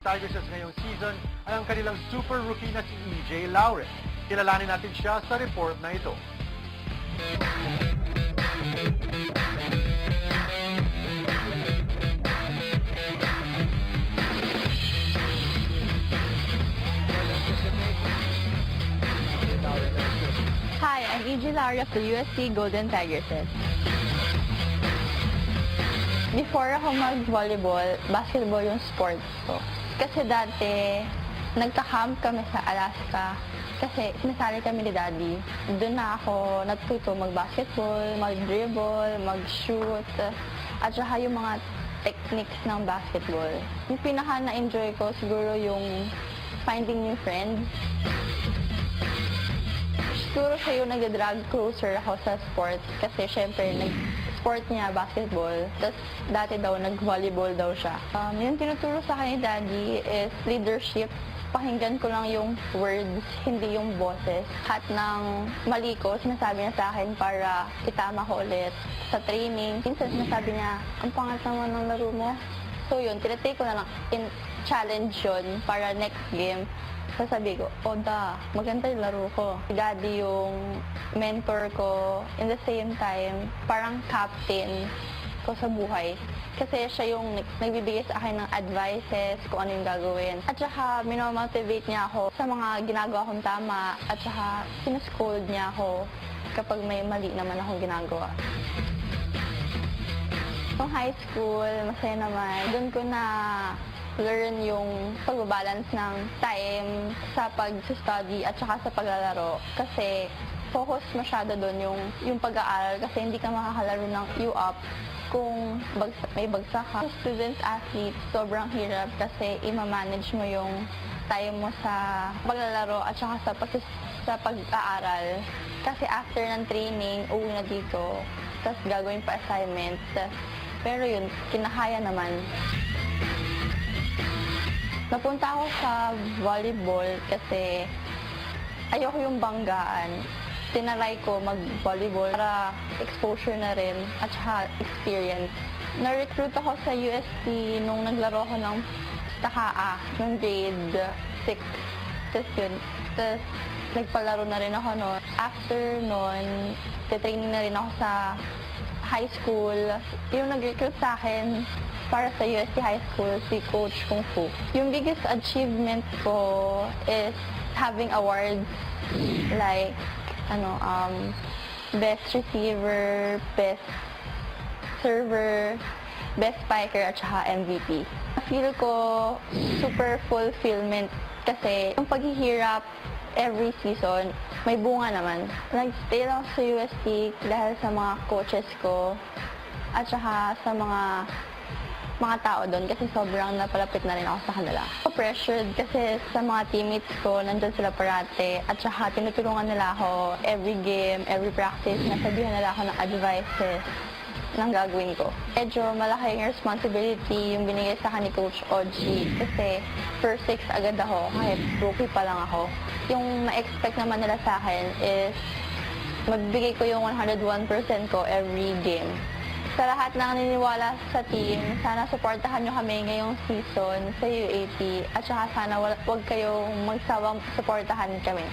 Tigers ngayong season ay ang kanilang super rookie na si EJ Laure. Kilalanin natin siya sa report na ito. Hi, I'm EJ Laure of the USC Golden Tigers. Before ako mag-volleyball, basketball yung sports ko. Kasi dati, nagka-camp kami sa Alaska. Kasi sinasali kami ni Daddy. Doon na ako natuto mag-basketball, mag-dribble, mag-shoot, at saka yung mga techniques ng basketball. Yung pinaka na-enjoy ko siguro yung finding new friends. Siguro siya yung nag-drag closer ako sa sports kasi syempre nag-sport niya basketball. Tapos dati daw nag-volleyball daw siya. Yung tinuturo sa akin ni Daddy is leadership. Pakinggan ko lang yung words, hindi yung boses. Lahat ng mali ko, sinasabi niya sa akin para itama ko ulit sa training. Minsan sinasabi niya, ang pangat naman ng laro mo. So yun, tinatake ko na lang in challenge yun para next game. Sasabi ko, maganda yung laro ko. Si Daddy yung mentor ko, in the same time, parang captain ko sa buhay. Kasi siya yung nagbibigay sa akin ng advices kung ano yung gagawin. At saka, minomotivate niya ako sa mga ginagawa kong tama. At saka, sinuscold niya ako kapag may mali naman akong ginagawa. Nung high school, masaya naman. Doon ko na learn yung pagbabalance ng time sa pag-study at saka sa paglalaro. Kasi focus masyado doon yung pag-aaral kasi hindi ka makakalaro ng U-up kung may bagsak ka. Student athlete, sobrang hirap kasi i-manage mo yung time mo sa paglalaro at saka sa pag-aaral. Kasi after ng training, uwi na dito, tapos gagawin pa assignment. Pero yun, kinakaya naman. Napunta ako sa volleyball kasi ayoko yung banggaan. Tinalay ko mag-volleyball para exposure na rin at saka experience. Na-recruit ako sa UST nung naglaro ko ng Takaa, ng grade 6. Tapos yun, nagpalaro na rin ako noon. After noon, titraining na rin ako sa high school. Yung nag-recruit sa akin para sa UST High School, si Coach Kung Fu. Yung biggest achievement ko is having awards like best receiver, best server, best spiker, at saka MVP. Feel ko super fulfillment kasi yung paghihirap every season, may bunga naman. Nag-stay lang sa UST dahil sa mga coaches ko at saka sa mga tao doon kasi sobrang napalapit na rin ako sa kanila. Pressured kasi sa mga teammates ko, nandun sila parate at saka tinutulungan nila ako every game, every practice, nasabihan nila ako ng advices ng gagawin ko. Medyo malaking responsibility yung binigay sa akin ni Coach Oji kasi first 6 agad ako kahit rookie pa lang ako. Yung ma-expect naman nila sa akin is magbigay ko yung 101% ko every game. Sa lahat ng naniniwala sa team, sana supportahan nyo kami ngayong season sa UAP at saka sana wag kayong magsawang supportahan kami.